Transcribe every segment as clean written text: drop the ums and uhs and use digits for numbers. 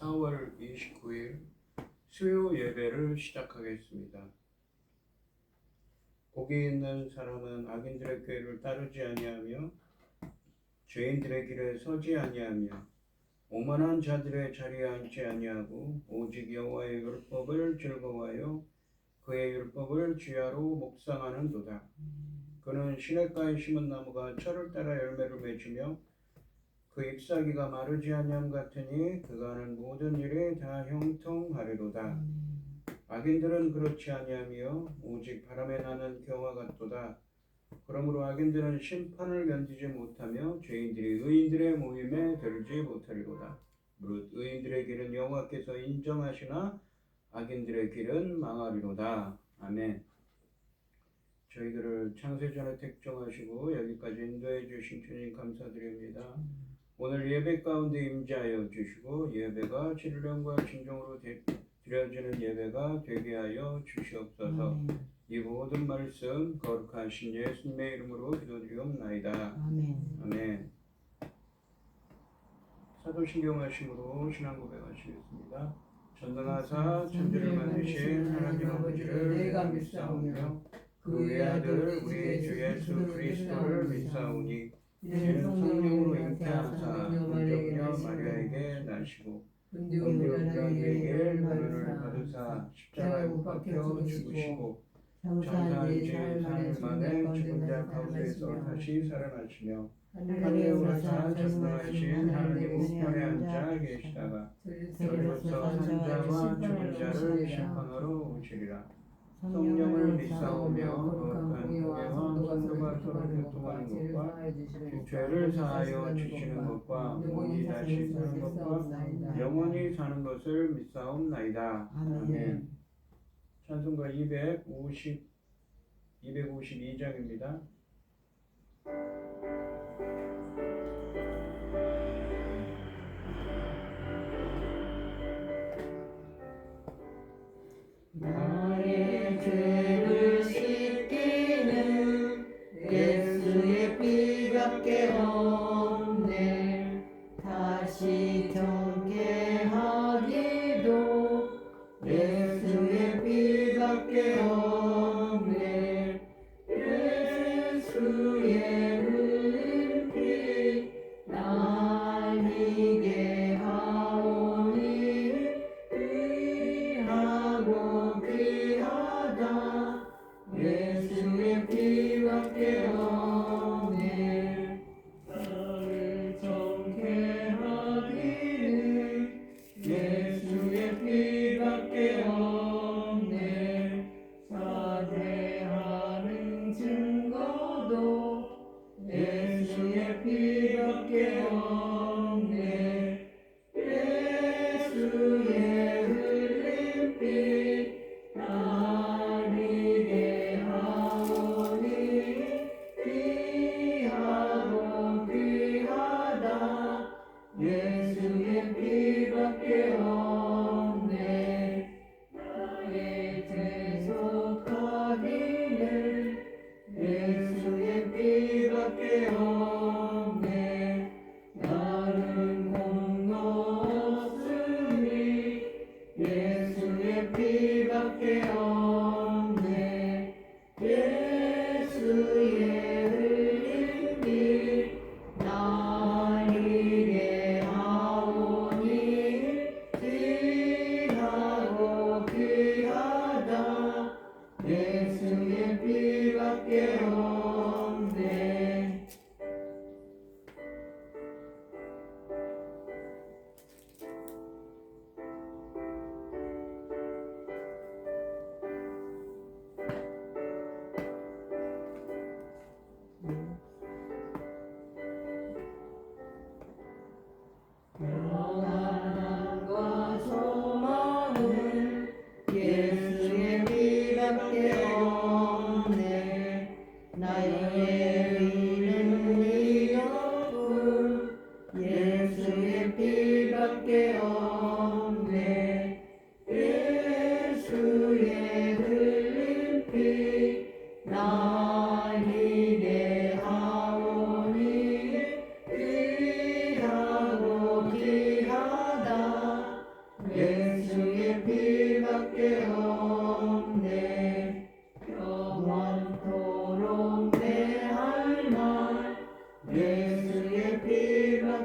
4월 29일 수요 예배를 시작하겠습니다. 복이 있는 사람은 악인들의 꾀를 따르지 아니하며 죄인들의 길에 서지 아니하며 오만한 자들의 자리에 앉지 아니하고 오직 여호와의 율법을 즐거워하여 그의 율법을 주야로 묵상하는도다. 그는 시냇가에 심은 나무가 철을 따라 열매를 맺으며 그 잎사귀가 마르지 아니함 같으니 그가 하는 모든 일에 다 형통하리로다. 악인들은 그렇지 아니하며 오직 바람에 나는 겨와 같도다. 그러므로 악인들은 심판을 견디지 못하며 죄인들이 의인들의 모임에 들지 못하리로다. 무릇 의인들의 길은 여호와께서 인정하시나 악인들의 길은 망하리로다. 아멘. 저희들을 창세전에 택정하시고 여기까지 인도해 주신 주님 감사드립니다. 오늘 예배 가운데 임재하여 주시고 예배가 진령과 진정으로 드려지는 예배가 되게 하여 주시옵소서. 이 모든 말씀 거룩하신 예수님의 이름으로 기도드리옵나이다. 아멘. 사도신경 하심으로 신앙 고백하시겠습니다. 전능하사 천지를 만드신 하나님 아버지를 내가 믿사오며 그 외아들 우리 주 예수 그리스도를 믿사오니 이는 성령으로 잉태하사 은정녀 마리아에게 나시고 본디오 빌라도에게 고난을 받으사 십자가에 못 박혀 죽으시고 장사한 지 사흘 만에 죽은 자 가운데서 다시 살아나시며 하늘에 올라사 전능하신 하나님 우편에 앉아 계시다가 저리로서 산자와 죽은 자를 심판하러 오시리라. 성령을 믿사오며 거룩한 공예와 성도가 서로 교통하는 것과 죄를 사하여 주시는 것과 몸이 다시 사는 것과 영원히 사는 것을 믿사옵나이다. 아멘. 찬송가 252장입니다. 나의 죄를 씻기는 예수의 피밖에 없네. 다시 정케하기도 예수의 피밖에 없네. 예수의 흘린 피 날 이게 하오니 귀하고 귀하다. 예수의 피밖에 없네. 나를 정케 하기는 예수의 피밖에 없네. 사죄하는 증거도 예수의 피밖에 없네. 예수의 흘린 피 날 이게 하오니 귀하고 귀하다. 예수의 피밖에 없네. 나의 죄 속하기는 예수의 피밖에 없네. 나는 공로 없으니 예수의 피밖에 없네. 예수의 흘린 피 날 이게 하오니 귀하고 귀하다. 예수의 피밖에 없네. 평안과 소망은 예수의 피밖에 없네. 나의 의는 이없고 예수의 피밖에 없네. 예수의 흘린 피 날 이게 하오니 귀하고 귀하다.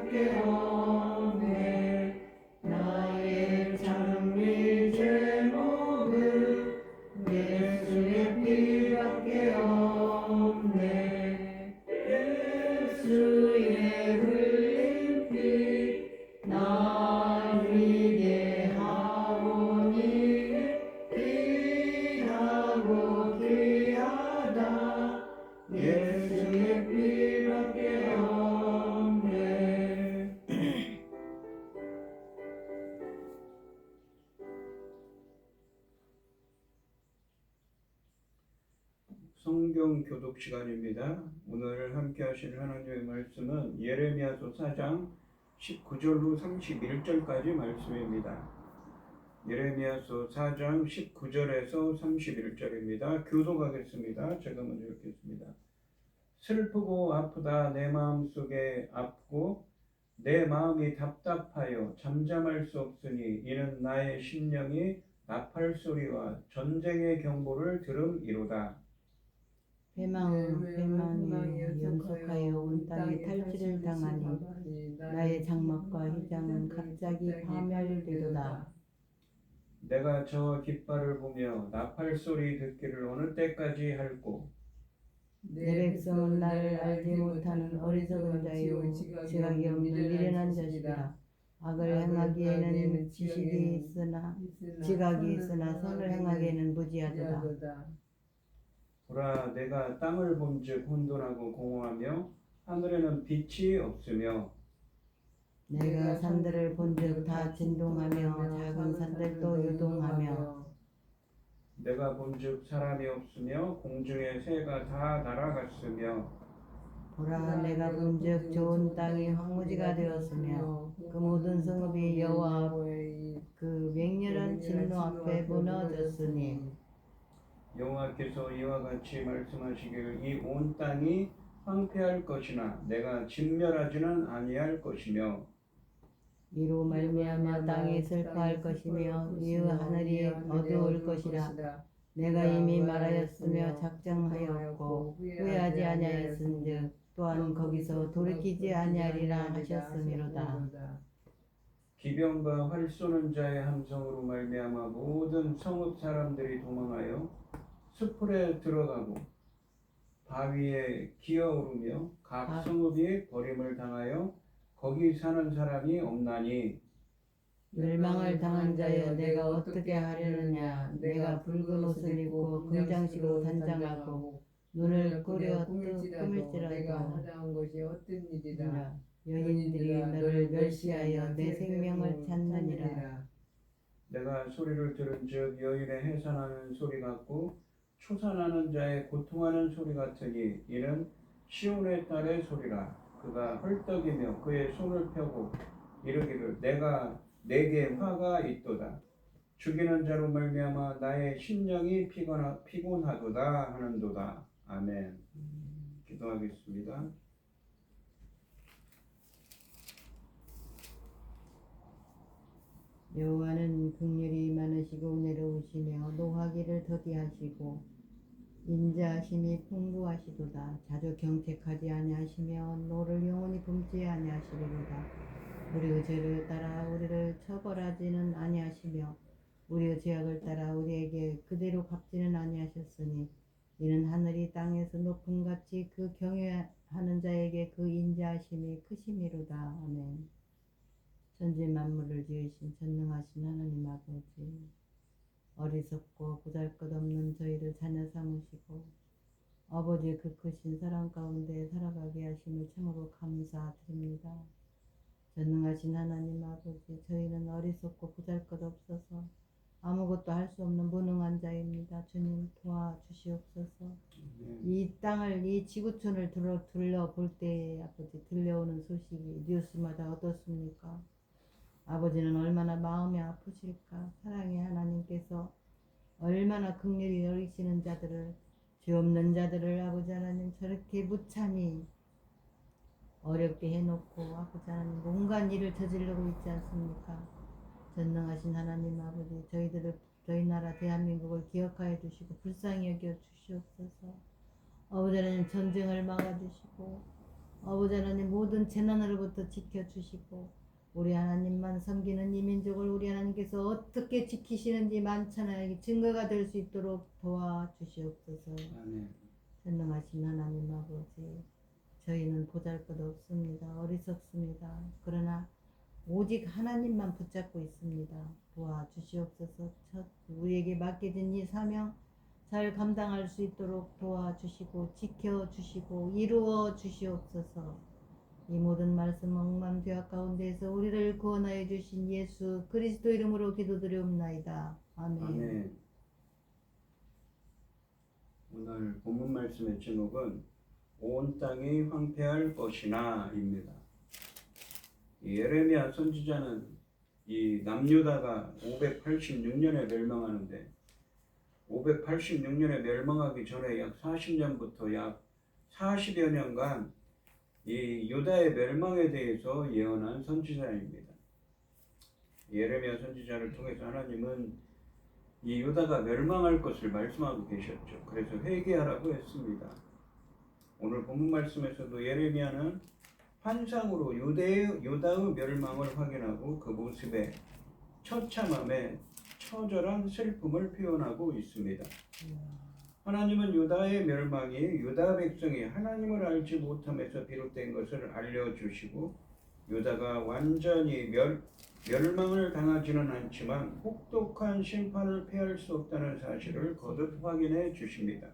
피밖에 없네. 나의 찬미 제목은 예수의 피밖에 없네. 예수의 흘린 피 날 위게 하오니 귀하고 귀하다. 예수의 피밖에 없네. 성경 교독 시간입니다. 오늘 함께 하실 하나님의 말씀은 예레미야서 4장 19절로 31절까지 말씀입니다. 예레미야서 4장 19절에서 31절입니다. 교독하겠습니다. 제가 먼저 읽겠습니다. 슬프고 아프다 내 마음 속에 아프고 내 마음이 답답하여 잠잠할 수 없으니 이는 나의 심령이 나팔 소리와 전쟁의 경보를 들음이로다. 배망이 연속하여 온 땅이 탈취를 당하니 나의 장막과 휘장은 갑자기 파멸되도다. 내가 저 깃발을 보며 나팔 소리 듣기를 어느 때까지 할꼬. 내 백성은 나를 알지 못하는 어리석은 자요 지각이 없는 미련한 자식이라. 악을 행하기에는 지식이 있으나 지각이 있으나 선을 행하기에는 무지하도다. 보라 내가 땅을 본즉 혼돈하고 공허하며 하늘에는 빛이 없으며 내가 산들을 본즉 다 진동하며 작은 산들도 요동하며 내가 본즉 사람이 없으며 공중의 새가 다 날아갔으며 보라 내가 본즉 좋은 땅이 황무지가 되었으며 그 모든 성읍이 여호와 그 맹렬한 진노 앞에 무너졌으니 여호와께서 이와 같이 말씀하시기를 이 온 땅이 황폐할 것이나 내가 진멸하지는 아니할 것이며 이로 말미암아 땅이 슬퍼할 것이며 이후 하늘이 어두울 것이라. 내가 이미 말하였으며 작정하였고 후회하지 아니하였은즉 또한 거기서 돌이키지 아니하리라 하셨음이로다. 기병과 활 쏘는 자의 함성으로 말미암아 모든 성읍 사람들이 도망하여 숲풀에 들어가고 바위에 기어오르며 각 성읍이 버림을 당하여 거기 사는 사람이 없나니 멸망을 당한 자여 내가 어떻게 하려느냐. 내가 붉은 옷을 입고 금장식으로 단장하고 눈을 꾸려 뜸을지라도 내가 하다한 것이 어떤 일이라. 여인들이 너를 멸시하여 내 생명을 찾느니라. 내가 소리를 들은즉 여인의 해산하는 소리 같고 초산하는 자의 고통하는 소리 같으니 이는 시온의 딸의 소리라. 그가 헐떡이며 그의 손을 펴고 이르기를 내게 화가 있도다. 죽이는 자로 말미암아 나의 심령이 피곤하도다 하는도다. 아멘. 기도하겠습니다. 여호와는 긍휼이 많으시고 은혜로우시며 노하기를 더디하시고 인자하심이 풍부하시도다. 자주 경책하지 아니하시며 노를 영원히 굶지 아니하시리로다. 우리의 죄를 따라 우리를 처벌하지는 아니하시며 우리의 죄악을 따라 우리에게 그대로 갚지는 아니하셨으니 이는 하늘이 땅에서 높음같이 그 경외하는 자에게 그 인자하심이 크심이로다. 아멘. 천지 만물을 지으신 전능하신 하나님 아버지, 어리석고 보잘것없는 저희를 자녀 삼으시고 아버지의 그 크신 사랑 가운데 살아가게 하심을 참으로 감사드립니다. 전능하신 하나님 아버지, 저희는 어리석고 보잘것없어서 아무것도 할 수 없는 무능한 자입니다. 주님 도와주시옵소서. 이 땅을, 이 지구촌을 둘러볼 때에 아버지 들려오는 소식이 뉴스마다 어떻습니까? 아버지는 얼마나 마음이 아프실까. 사랑의 하나님께서 얼마나 긍휼히 여기시는 자들을, 죄 없는 자들을 아버지 하나님 저렇게 무참히 어렵게 해놓고 아버지 하나님 온갖 일을 저지르고 있지 않습니까? 전능하신 하나님 아버지, 저희 나라 대한민국을 기억하여 주시고 불쌍히 여겨 주시옵소서. 아버지 하나님 전쟁을 막아주시고 아버지 하나님 모든 재난으로부터 지켜주시고 우리 하나님만 섬기는 이 민족을 우리 하나님께서 어떻게 지키시는지 만천하에 증거가 될 수 있도록 도와주시옵소서. 아멘. 전능하신 하나님 아버지, 저희는 보잘것없습니다. 어리석습니다. 그러나 오직 하나님만 붙잡고 있습니다. 도와주시옵소서. 우리에게 맡겨진 이 사명 잘 감당할 수 있도록 도와주시고 지켜주시고 이루어 주시옵소서. 이 모든 말씀 억만 죄악 가운데에서 우리를 구원하여 주신 예수 그리스도 이름으로 기도드리옵나이다. 아멘. 아멘. 오늘 본문 말씀의 제목은 온 땅이 황폐할 것이나입니다. 예레미야 선지자는 이 남유다가 586년에 멸망하는데 586년에 멸망하기 전에 약 40년부터 약 40여 년간 이 유다의 멸망에 대해서 예언한 선지자입니다. 예레미야 선지자를 통해서 하나님은 이 유다가 멸망할 것을 말씀하고 계셨죠. 그래서 회개하라고 했습니다. 오늘 본문 말씀에서도 예레미야는 환상으로 유다의 멸망을 확인하고 그 모습에 처참함에 처절한 슬픔을 표현하고 있습니다. 하나님은 유다의 멸망이 유다 백성이 하나님을 알지 못함에서 비롯된 것을 알려주시고 유다가 완전히 멸망을 당하지는 않지만 혹독한 심판을 피할 수 없다는 사실을 거듭 확인해 주십니다.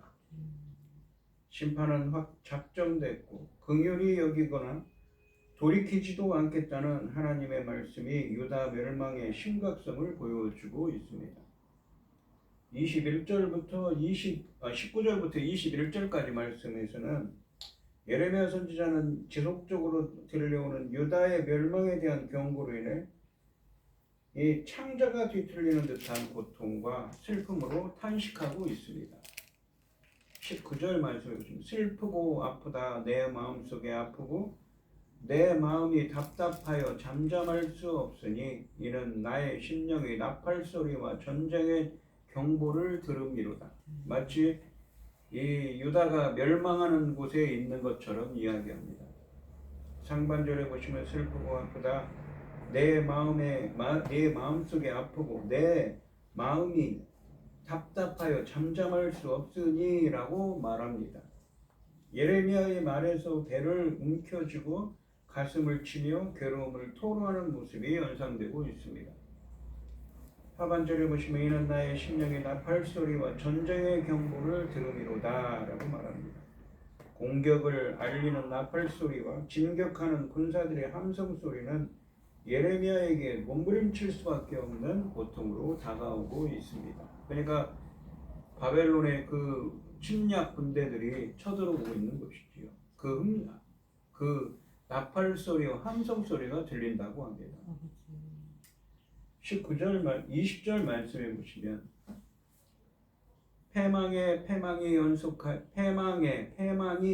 심판은 확 작정됐고 긍휼히 여기거나 돌이키지도 않겠다는 하나님의 말씀이 유다 멸망의 심각성을 보여주고 있습니다. 19절부터 21절까지 말씀에서는 예레미야 선지자는 지속적으로 들려오는 유다의 멸망에 대한 경고로 인해 이 창자가 뒤틀리는 듯한 고통과 슬픔으로 탄식하고 있습니다. 19절 말씀에 보시면 슬프고 아프다 내 마음속에 아프고 내 마음이 답답하여 잠잠할 수 없으니 이는 나의 심령이 나팔 소리와 전쟁의 경보를 들음이로다. 마치 이 유다가 멸망하는 곳에 있는 것처럼 이야기합니다. 상반절에 보시면 슬프고 아프다 내 마음속에 아프고 내 마음이 답답하여 잠잠할 수 없으니 라고 말합니다. 예레미야의 말에서 배를 움켜쥐고 가슴을 치며 괴로움을 토로하는 모습이 연상되고 있습니다. 하반절에 보시면 이는 나의 심령이 나팔소리와 전쟁의 경보를 들음이로다 라고 말합니다. 공격을 알리는 나팔소리와 진격하는 군사들의 함성소리는 예레미야에게 몸부림칠 수밖에 없는 고통으로 다가오고 있습니다. 그러니까 바벨론의 그 침략 군대들이 쳐들어오고 있는 것이지요. 그 나팔 소리와 함성 소리가 들린다고 합니다. 20절 말씀해 보시면 패망이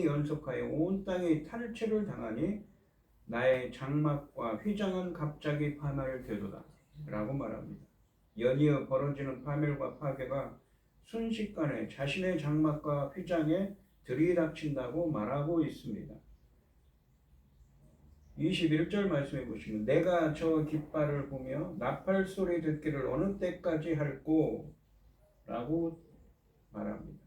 연속하여 온 땅이 탈취를 당하니 나의 장막과 휘장은 갑자기 파멸되도다 라고 말합니다. 연이어 벌어지는 파멸과 파괴가 순식간에 자신의 장막과 휘장에 들이닥친다고 말하고 있습니다. 21절 말씀해 보시면 내가 저 깃발을 보며 나팔 소리 듣기를 어느 때까지 할꼬 라고 말합니다.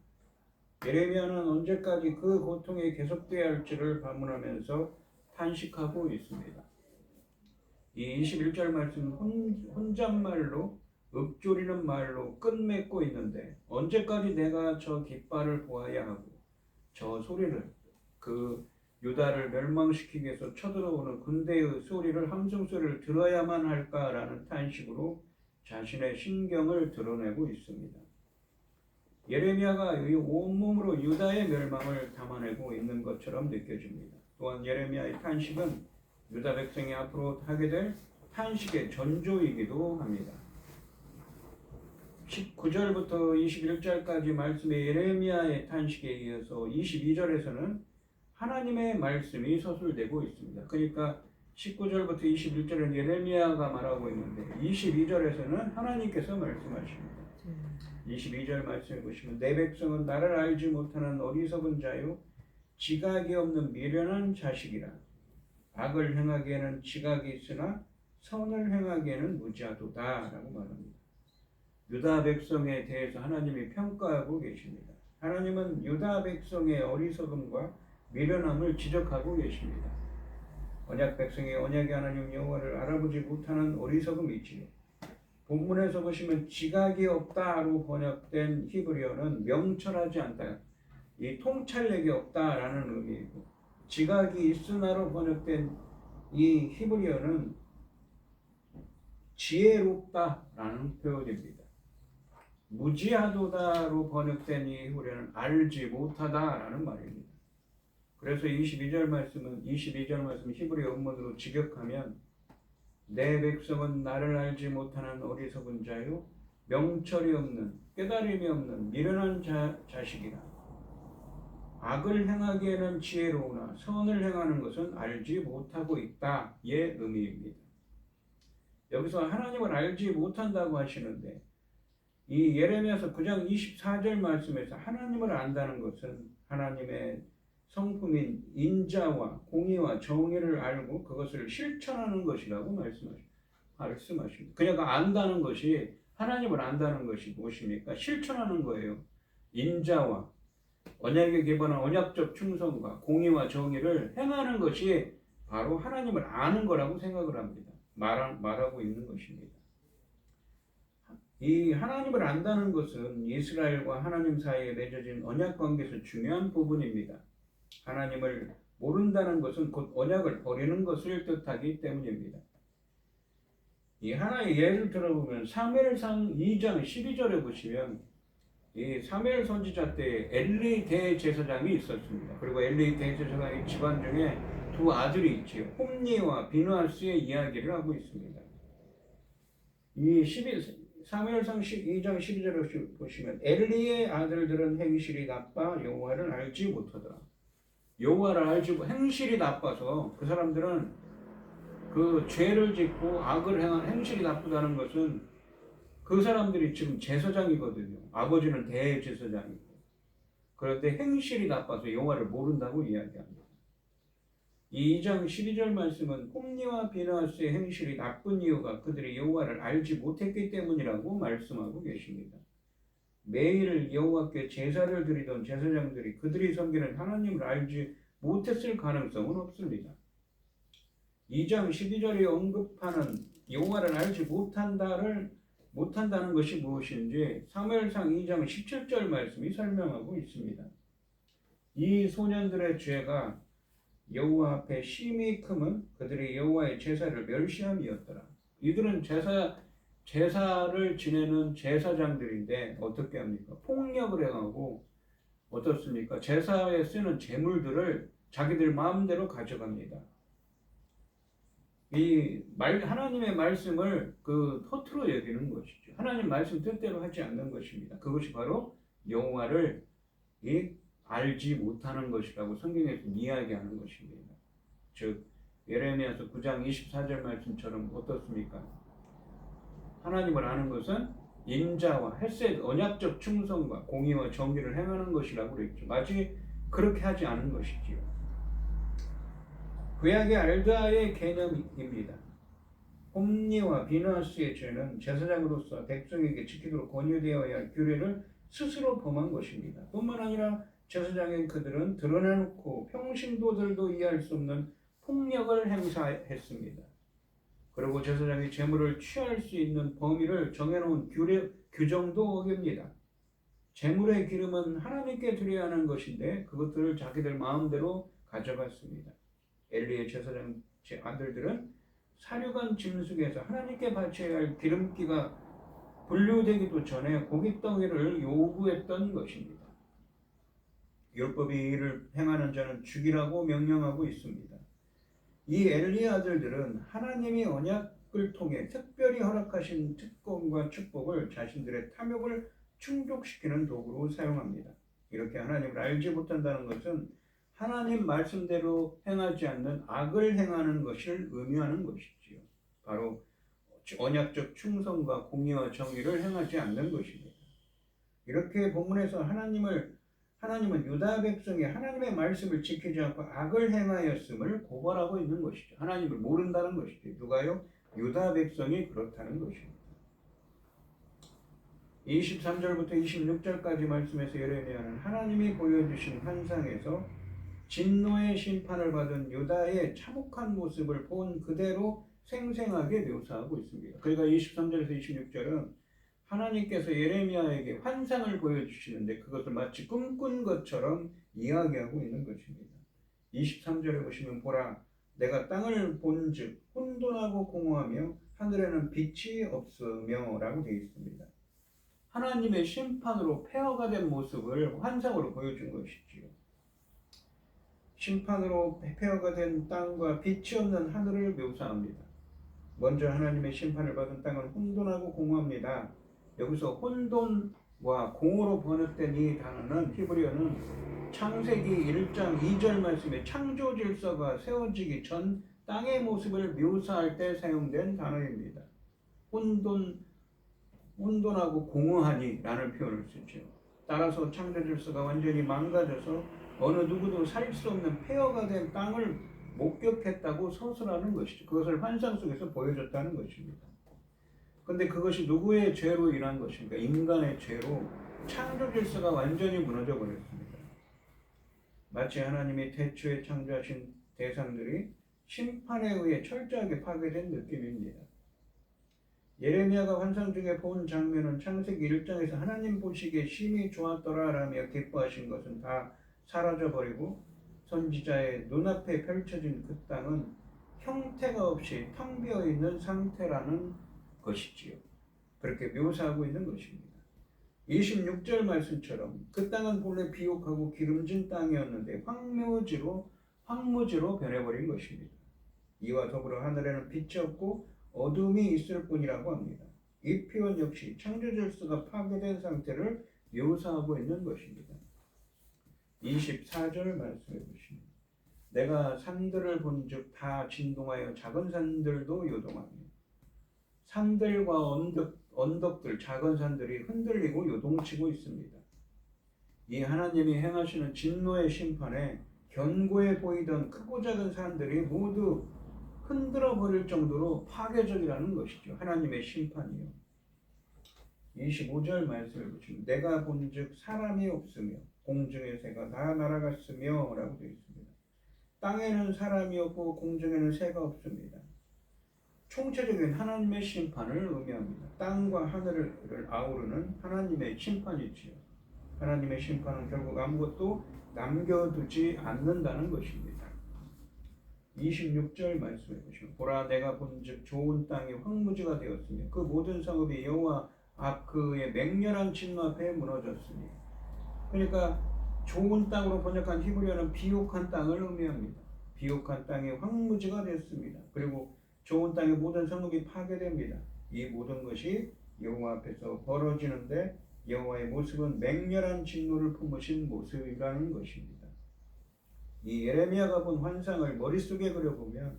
예레미야는 언제까지 그 고통이 계속되어야 할지를 반문하면서 탄식하고 있습니다. 이 21절 말씀은 혼잣말로 읊조리는 말로 끝맺고 있는데 언제까지 내가 저 깃발을 보아야 하고 저 소리를 그 유다를 멸망시키기 위해서 쳐들어오는 군대의 소리를 함성 소리를 들어야만 할까라는 탄식으로 자신의 심경을 드러내고 있습니다. 예레미야가 온몸으로 유다의 멸망을 담아내고 있는 것처럼 느껴집니다. 또한 예레미야의 탄식은 유다 백성이 앞으로 하게 될 탄식의 전조이기도 합니다. 19절부터 21절까지 말씀의 예레미야의 탄식에 이어서 22절에서는 하나님의 말씀이 서술되고 있습니다. 그러니까 19절부터 21절은 예레미야가 말하고 있는데 22절에서는 하나님께서 말씀하십니다. 22절 말씀해 보시면 내 백성은 나를 알지 못하는 어리석은 자요 지각이 없는 미련한 자식이라. 악을 행하기에는 지각이 있으나 선을 행하기에는 무지하도다 라고 말합니다. 유다 백성에 대해서 하나님이 평가하고 계십니다. 하나님은 유다 백성의 어리석음과 미련함을 지적하고 계십니다. 언약 백성이 언약의 하나님 여호와를 알아보지 못하는 어리석음이지요. 본문에서 보시면 지각이 없다로 번역된 히브리어는 명철하지 않다, 이 통찰력이 없다라는 의미이고, 지각이 있으나로 번역된 이 히브리어는 지혜롭다라는 표현입니다. 무지하도다로 번역된 이 히브리어는 알지 못하다라는 말입니다. 그래서 22절 말씀 히브리 원문으로 직역하면 내 백성은 나를 알지 못하는 어리석은 자요 명철이 없는 깨달음이 없는 미련한 자식이라. 악을 행하기에는 지혜로우나 선을 행하는 것은 알지 못하고 있다의 의미입니다. 여기서 하나님을 알지 못한다고 하시는데, 이 예레미야서 9장 24절 말씀에서 하나님을 안다는 것은 하나님의 성품인 인자와 공의와 정의를 알고 그것을 실천하는 것이라고 말씀하십니다. 그녀가 안다는 것이, 하나님을 안다는 것이 무엇입니까? 실천하는 거예요. 인자와 언약에 기반한 언약적 충성과 공의와 정의를 행하는 것이 바로 하나님을 아는 거라고 생각을 합니다. 말하고 있는 것입니다. 이 하나님을 안다는 것은 이스라엘과 하나님 사이에 맺어진 언약 관계에서 중요한 부분입니다. 하나님을 모른다는 것은 곧 언약을 버리는 것을 뜻하기 때문입니다. 이 하나의 예를 들어보면 사무엘상 2장 12절에 보시면 이 사무엘 선지자 때 엘리 대제사장이 있었습니다. 그리고 엘리 대제사장의 집안 중에 두 아들이 있지요. 홈니와 비느하스의 이야기를 하고 있습니다. 이 사무엘상 2장 12절을 보시면 엘리의 아들들은 행실이 나빠 여호와를 알지 못하더라. 여호와를 알지 행실이 나빠서, 그 사람들은 그 죄를 짓고 악을 행한 행실이 나쁘다는 것은 그 사람들이 지금 제사장이거든요. 아버지는 대제사장이고. 그런데 행실이 나빠서 여호와를 모른다고 이야기합니다. 이 2장 12절 말씀은 홈니와 비느하스의 행실이 나쁜 이유가 그들이 여호와를 알지 못했기 때문이라고 말씀하고 계십니다. 매일 여호와께 제사를 드리던 제사장들이 그들이 섬기는 하나님을 알지 못했을 가능성은 없습니다. 2장 12절에 언급하는 여호와를 알지 못한다는 것이 무엇인지 사무엘상 2장 17절 말씀이 설명하고 있습니다. 이 소년들의 죄가 여호와 앞에 심히 크면 그들이 여호와의 제사를 멸시함이었더라. 이들은 제사를 지내는 제사장들인데 어떻게 합니까? 폭력을 행하고 어떻습니까? 제사에 쓰는 제물들을 자기들 마음대로 가져갑니다. 하나님의 말씀을 허투루 여기는 것이죠. 하나님 말씀 뜻대로 하지 않는 것입니다. 그것이 바로 여호와를 알지 못하는 것이라고 성경에서 이야기하는 것입니다. 즉 예레미야서 9장 24절 말씀처럼 어떻습니까? 하나님을 아는 것은 인자와 헤세드, 언약적 충성과 공의와 정의를 행하는 것이라고 그랬죠. 마치 그렇게 하지 않은 것이지요. 구약의 알다의 개념입니다. 홈니와 비느하스의 죄는 제사장으로서 백성에게 지키도록 권유되어야 할 규례를 스스로 범한 것입니다. 뿐만 아니라 제사장인 그들은 드러내놓고 평신도들도 이해할 수 없는 폭력을 행사했습니다. 그리고 제사장이 제물을 취할 수 있는 범위를 정해놓은 규정도 어깁니다. 제물의 기름은 하나님께 드려야 하는 것인데 그것들을 자기들 마음대로 가져갔습니다. 엘리의 제사장 아들들은 사륙한 짐승에서 하나님께 바쳐야 할 기름기가 분류되기도 전에 고깃덩이를 요구했던 것입니다. 율법이 이를 행하는 자는 죽이라고 명령하고 있습니다. 이 엘리의 아들들은 하나님이 언약을 통해 특별히 허락하신 특권과 축복을 자신들의 탐욕을 충족시키는 도구로 사용합니다. 이렇게 하나님을 알지 못한다는 것은 하나님 말씀대로 행하지 않는 악을 행하는 것을 의미하는 것이지요. 바로 언약적 충성과 공의와 정의를 행하지 않는 것입니다. 이렇게 본문에서 하나님은 유다 백성이 하나님의 말씀을 지키지 않고 악을 행하였음을 고발하고 있는 것이죠. 하나님을 모른다는 것이죠. 누가요? 유다 백성이 그렇다는 것입니다. 23절부터 26절까지 말씀에서 예레미야는 하나님이 보여주신 환상에서 진노의 심판을 받은 유다의 참혹한 모습을 본 그대로 생생하게 묘사하고 있습니다. 그러니까 23절에서 26절은 하나님께서 예레미야에게 환상을 보여주시는데 그것을 마치 꿈꾼 것처럼 이야기하고 있는 것입니다. 23절에 보시면 보라 내가 땅을 본즉 혼돈하고 공허하며 하늘에는 빛이 없으며 라고 되어 있습니다. 하나님의 심판으로 폐허가 된 모습을 환상으로 보여준 것이지요. 심판으로 폐허가 된 땅과 빛이 없는 하늘을 묘사합니다. 먼저 하나님의 심판을 받은 땅은 혼돈하고 공허합니다. 여기서 혼돈과 공허로 번역된 이 단어는 히브리어는 창세기 1장 2절 말씀에 창조 질서가 세워지기 전 땅의 모습을 묘사할 때 사용된 단어입니다. 혼돈하고 공허하니 라는 표현을 쓰죠. 따라서 창조 질서가 완전히 망가져서 어느 누구도 살 수 없는 폐허가 된 땅을 목격했다고 서술하는 것이죠. 그것을 환상 속에서 보여줬다는 것입니다. 근데 그것이 누구의 죄로 인한 것입니까? 인간의 죄로 창조 질서가 완전히 무너져 버렸습니다. 마치 하나님이 태초에 창조하신 대상들이 심판에 의해 철저하게 파괴된 느낌입니다. 예레미야가 환상 중에 본 장면은 창세기 1장에서 하나님 보시기에 심히 좋았더라 라며 기뻐하신 것은 다 사라져버리고 선지자의 눈앞에 펼쳐진 그 땅은 형태가 없이 텅 비어있는 상태라는 것이지요. 그렇게 묘사하고 있는 것입니다. 26절 말씀처럼 그 땅은 본래 비옥하고 기름진 땅이었는데 황무지로 변해버린 것입니다. 이와 더불어 하늘에는 빛이 없고 어둠이 있을 뿐이라고 합니다. 이 표현 역시 창조 질서가 파괴된 상태를 묘사하고 있는 것입니다. 24절 말씀해 보시면 내가 산들을 본즉 다 진동하여 작은 산들도 요동하며 산들과 언덕들 작은 산들이 흔들리고 요동치고 있습니다. 이 하나님이 행하시는 진노의 심판에 견고해 보이던 크고 작은 산들이 모두 흔들어 버릴 정도로 파괴적이라는 것이죠. 하나님의 심판이요. 25절 말씀을 보시면 내가 본즉 사람이 없으며 공중의 새가 다 날아갔으며 라고 되어 있습니다. 땅에는 사람이 없고 공중에는 새가 없습니다. 총체적인 하나님의 심판을 의미합니다. 땅과 하늘을 아우르는 하나님의 심판이지요. 하나님의 심판은 결국 아무것도 남겨두지 않는다는 것입니다. 26절 말씀해 보시면 보라 내가 본즉 좋은 땅이 황무지가 되었으며 그 모든 성읍이 여호와 앞 그의 맹렬한 진노 앞에 무너졌으니 그러니까 좋은 땅으로 번역한 히브리어는 비옥한 땅을 의미합니다. 비옥한 땅이 황무지가 됐습니다. 그리고 좋은 땅의 모든 성읍이 파괴됩니다. 이 모든 것이 여호와 앞에서 벌어지는데 여호와의 모습은 맹렬한 진노를 품으신 모습이라는 것입니다. 이 예레미야가 본 환상을 머릿속에 그려보면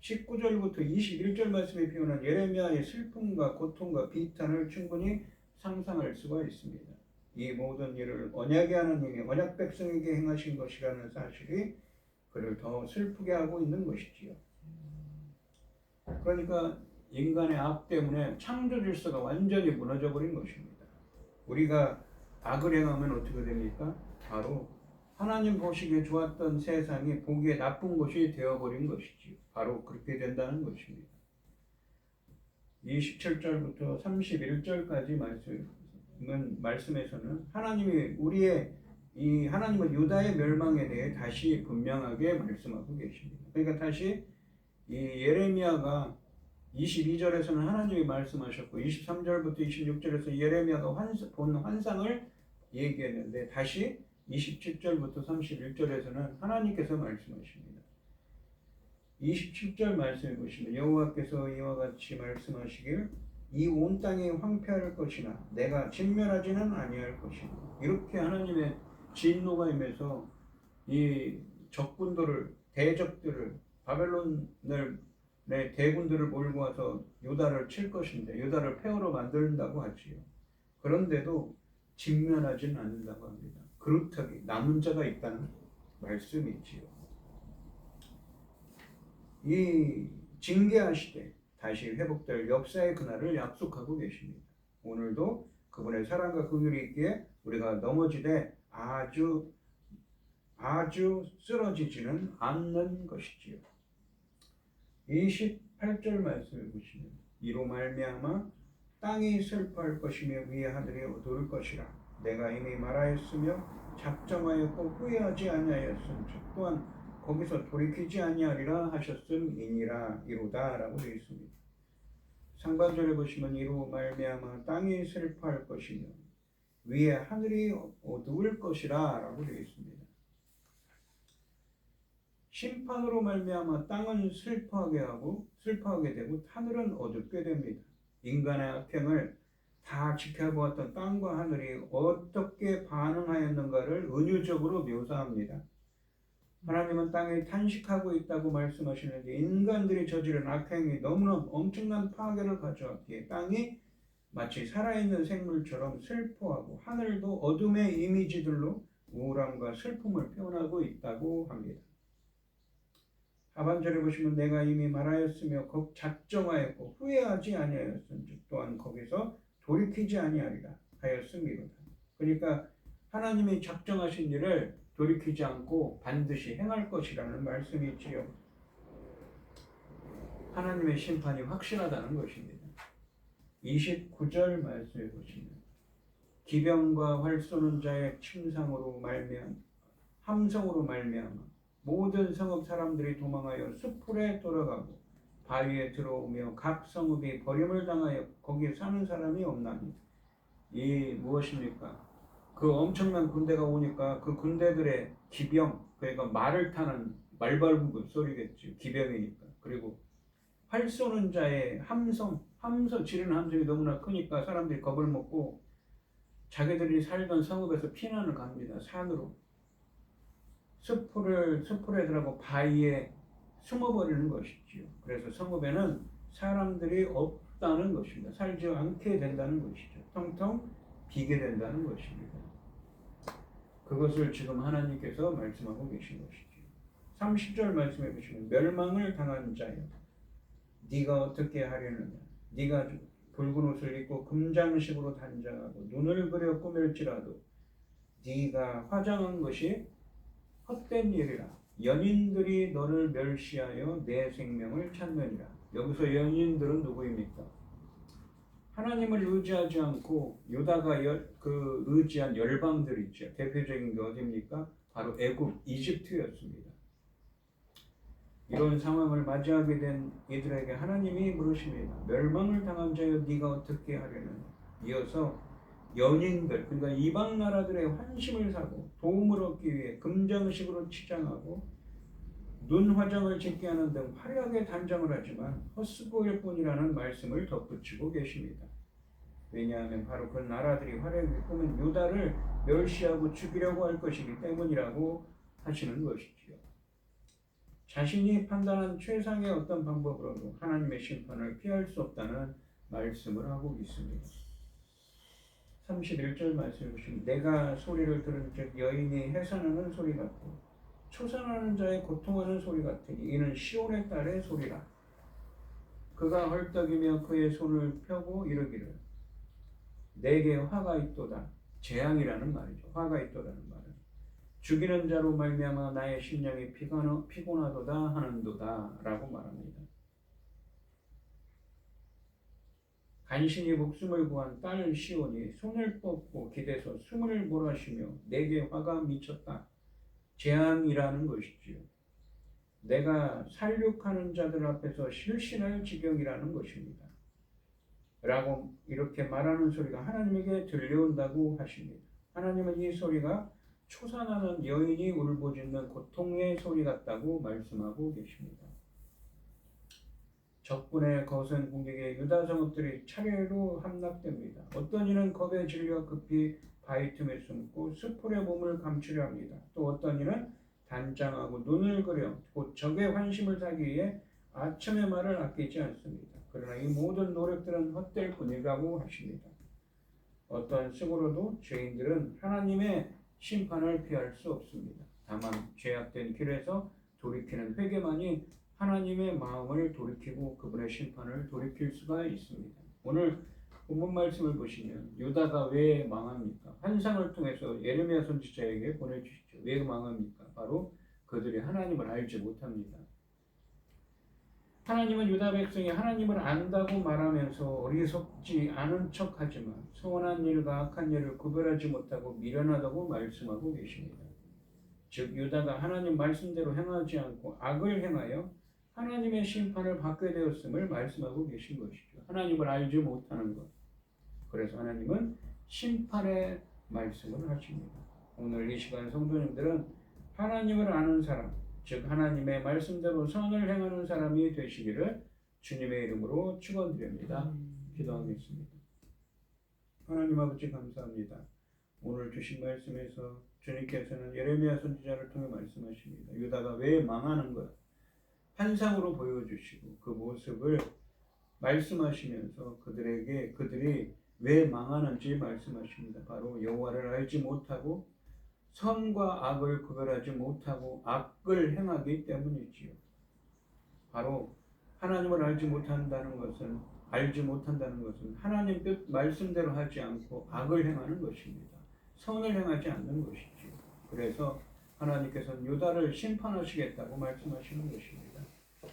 19절부터 21절 말씀에 표현한 예레미야의 슬픔과 고통과 비탄을 충분히 상상할 수가 있습니다. 이 모든 일을 언약의 하나님이 언약 백성에게 행하신 것이라는 사실이 그를 더 슬프게 하고 있는 것이지요. 그러니까 인간의 악 때문에 창조 질서가 완전히 무너져 버린 것입니다. 우리가 악을 행하면 어떻게 됩니까? 바로 하나님 보시기에 좋았던 세상이 보기에 나쁜 것이 되어버린 것이지요. 바로 그렇게 된다는 것입니다. 27절부터 31절까지 말씀에서는 하나님은 유다의 멸망에 대해 다시 분명하게 말씀하고 계십니다. 그러니까 다시 이 예레미야가 22절에서는 하나님이 말씀하셨고 23절부터 26절에서 예레미야가 본 환상을 얘기했는데 다시 27절부터 31절에서는 하나님께서 말씀하십니다. 27절 말씀해 보시면 여호와께서 이와 같이 말씀하시길 이 온 땅이 황폐할 것이나 내가 진멸하지는 아니할 것이다. 이렇게 하나님의 진노가 임해서 이 적군들을 대적들을 바벨론의 대군들을 몰고 와서 유다를 칠 것인데 유다를 폐허로 만든다고 하지요. 그런데도 진멸하지는 않는다고 합니다. 그루터기 남은 자가 있다는 말씀이지요. 이 징계하시되 다시 회복될 역사의 그날을 약속하고 계십니다. 오늘도 그분의 사랑과 긍휼이 있기에 우리가 넘어지되 아주 쓰러지지는 않는 것이지요. 28절 말씀을 보시면 이로 말미암아 땅이 슬퍼할 것이며 위의 하늘이 어두울 것이라. 내가 이미 말하였으며 작정하였고 후회하지 아니하였은즉 또한 거기서 돌이키지 아니하리라 하셨음이니라 이로다라고 되어 있습니다. 상반절에 보시면 이로 말미암아 땅이 슬퍼할 것이며 위에 하늘이 어두울 것이라 라고 되어 있습니다. 심판으로 말미암아 땅은 슬퍼하게 되고 하늘은 어둡게 됩니다. 인간의 악행을 다 지켜보았던 땅과 하늘이 어떻게 반응하였는가를 은유적으로 묘사합니다. 하나님은 땅에 탄식하고 있다고 말씀하시는데 인간들이 저지른 악행이 너무나 엄청난 파괴를 가져왔기에 땅이 마치 살아있는 생물처럼 슬퍼하고 하늘도 어둠의 이미지들로 우울함과 슬픔을 표현하고 있다고 합니다. 하반절에 보시면 내가 이미 말하였으며 작정하였고 후회하지 아니하였은즉 또한 거기서 돌이키지 아니하리라 하였음이로다. 그러니까 하나님이 작정하신 일을 돌이키지 않고 반드시 행할 것이라는 말씀이지요. 하나님의 심판이 확실하다는 것입니다. 29절 말씀해 보시면 기병과 활 쏘는 자의 함성으로 말미암아 모든 성읍 사람들이 도망하여 숲풀에 돌아가고 바위에 들어오며 각 성읍이 버림을 당하여 거기에 사는 사람이 없나니. 이 무엇입니까? 그 엄청난 군대가 오니까 그 군대들의 기병, 그러니까 말을 타는 말발굽 소리겠죠. 기병이니까. 그리고 활 쏘는 자의 지르는 함성이 너무나 크니까 사람들이 겁을 먹고 자기들이 살던 성읍에서 피난을 갑니다. 산으로. 숲풀에 들어가고 바위에 숨어버리는 것이지요. 그래서 성읍에는 사람들이 없다는 것입니다. 살지 않게 된다는 것이죠. 텅텅 비게 된다는 것입니다. 그것을 지금 하나님께서 말씀하고 계신 것이죠. 30절 말씀해 보시면 멸망을 당한 자여 네가 어떻게 하려느냐. 네가 붉은 옷을 입고 금장식으로 단장하고 눈을 그려 꾸밀지라도 네가 화장한 것이 헛된 일이라. 연인들이 너를 멸시하여 내 생명을 찾느니라. 여기서 연인들은 누구입니까? 하나님을 의지하지 않고 유다가 의지한 열방들 있죠. 대표적인 게 어디입니까? 바로 애굽, 이집트였습니다. 이런 상황을 맞이하게 된 이들에게 하나님이 물으십니다. 멸망을 당한 자여 네가 어떻게 하려느냐. 이어서 연인들, 그러니까 이방 나라들의 환심을 사고 도움을 얻기 위해 금장식으로 치장하고 눈 화장을 짓게 하는 등 화려하게 단장을 하지만 헛수고일 뿐이라는 말씀을 덧붙이고 계십니다. 왜냐하면 바로 그 나라들이 화려하게 꾸민 유다를 멸시하고 죽이려고 할 것이기 때문이라고 하시는 것이지요. 자신이 판단한 최상의 어떤 방법으로도 하나님의 심판을 피할 수 없다는 말씀을 하고 있습니다. 31절 말씀을 보시면 내가 소리를 들은 즉 여인이 해산하는 소리 같고 초산하는 자의 고통하는 소리 같으니 이는 시온의 딸의 소리라. 그가 헐떡이며 그의 손을 펴고 이르기를 내게 화가 있도다. 재앙이라는 말이죠. 화가 있도다는 말은 죽이는 자로 말미암아 나의 심령이 피곤하도다 하는도다 라고 말합니다. 간신히 목숨을 구한 딸 시온이 손을 뻗고 기대서 숨을 몰아쉬며 내게 화가 미쳤다. 재앙이라는 것이지요. 내가 살육하는 자들 앞에서 실신할 지경이라는 것입니다. 라고 이렇게 말하는 소리가 하나님에게 들려온다고 하십니다. 하나님은 이 소리가 초산하는 여인이 울부짖는 고통의 소리 같다고 말씀하고 계십니다. 적군의 거센 공격에 유다 성읍들이 차례로 함락됩니다. 어떤 이는 겁에 질려 급히 바위 틈에 숨고 숲풀에 몸을 감추려 합니다. 또 어떤 이는 단장하고 눈을 그려 곧 적의 환심을 사기 위해 아첨의 말을 아끼지 않습니다. 그러나 이 모든 노력들은 헛될 뿐이라고 하십니다. 어떠한 식으로도 죄인들은 하나님의 심판을 피할 수 없습니다. 다만 죄악된 길에서 돌이키는 회개만이 하나님의 마음을 돌이키고 그분의 심판을 돌이킬 수가 있습니다. 오늘 본문 말씀을 보시면 유다가 왜 망합니까? 환상을 통해서 예레미야 선지자에게 보내주시죠. 왜 망합니까? 바로 그들이 하나님을 알지 못합니다. 하나님은 유다 백성이 하나님을 안다고 말하면서 어리석지 않은 척하지만 선한 일과 악한 일을 구별하지 못하고 미련하다고 말씀하고 계십니다. 즉 유다가 하나님 말씀대로 행하지 않고 악을 행하여 하나님의 심판을 받게 되었음을 말씀하고 계신 것이죠. 하나님을 알지 못하는 것. 그래서 하나님은 심판의 말씀을 하십니다. 오늘 이 시간 성도님들은 하나님을 아는 사람, 즉 하나님의 말씀대로 선을 행하는 사람이 되시기를 주님의 이름으로 축원드립니다. 기도하겠습니다. 하나님 아버지 감사합니다. 오늘 주신 말씀에서 주님께서는 예레미야 선지자를 통해 말씀하십니다. 유다가 왜 망하는 것 환상으로 보여주시고 그 모습을 말씀하시면서 그들이 왜 망하는지 말씀하십니다. 바로 여호와를 알지 못하고 선과 악을 구별하지 못하고 악을 행하기 때문이지요. 바로 하나님을 알지 못한다는 것은 하나님 뜻 말씀대로 하지 않고 악을 행하는 것입니다. 선을 행하지 않는 것이지요. 그래서 하나님께서는 유다를 심판하시겠다고 말씀하시는 것입니다.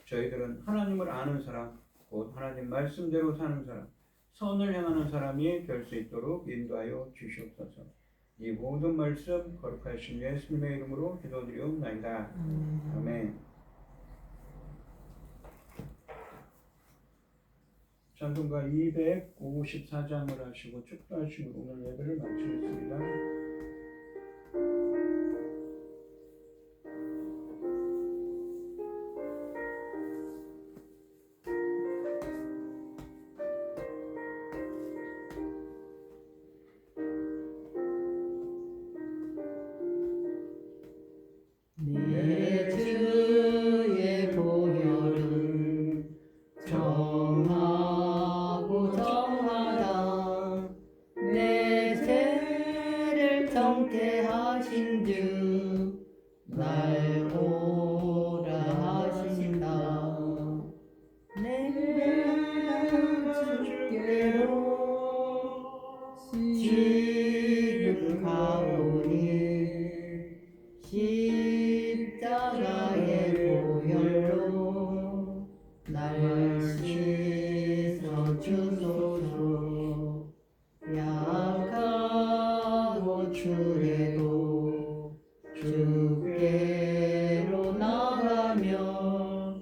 저희들은 하나님을 아는 사람, 곧 하나님 말씀대로 사는 사람, 선을 행하는 사람이 될 수 있도록 인도하여 주시옵소서. 이 모든 말씀 거룩하신 예수님의 이름으로 기도드리옵나이다. 아멘. 찬송가 254장을 하시고 축도하시고 오늘 예배를 마치겠습니다. 내 주의 보혈은 정하고 정하다 내 죄를 정케하신 주 날 오라 하신다 내가 주께로 지금 가오니 십자가의 보혈로 날 씻어 주소서 약하고 추해도 주께로 나가며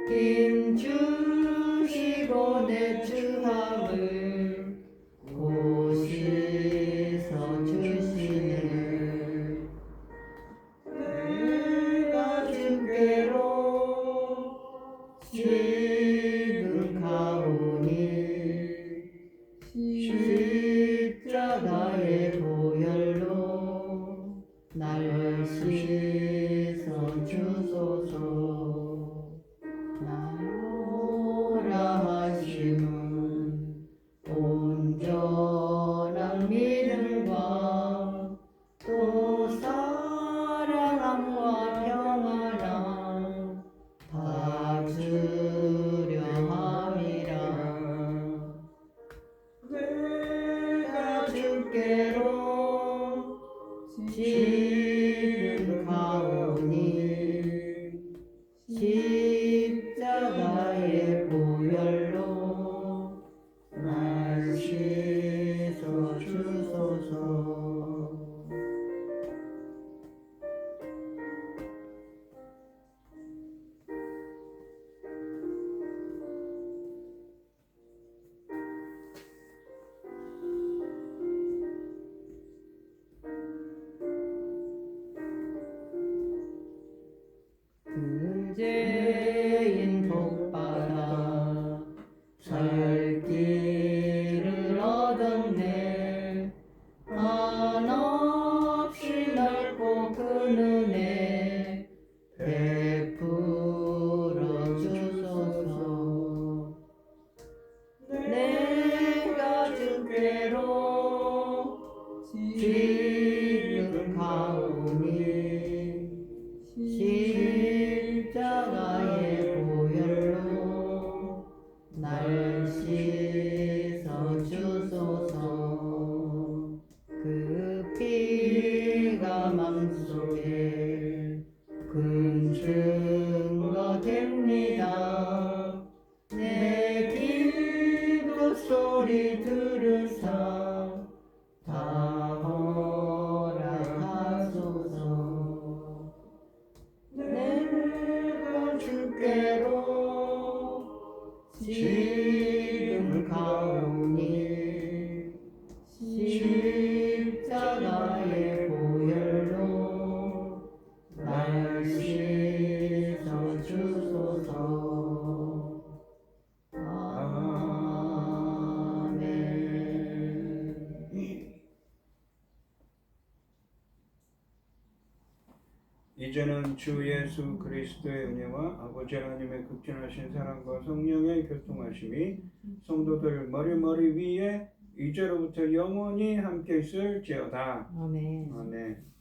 힘 주시고 내 추함을 고시서 주시네 내가 주께로 지금 가오니 십자가의 보혈로 날 씻어 주소서 나오라 하심은 날 씻어 주소서. 그 피가 맘속에 큰 증거 됩니다. 내 기도 소리 들으사 다 허락하소서. 내가 주께로 지금 가오니 십자가의 보혈로 날 씻어 주소서. 아멘. 이제는 주 예수 그리스도의 은혜와 아버지 하나님의 극진하신 사랑과 성령의 교통하심이 성도들 머리 위에 이제로부터 영원히 함께 있을지어다. 아멘. 아멘.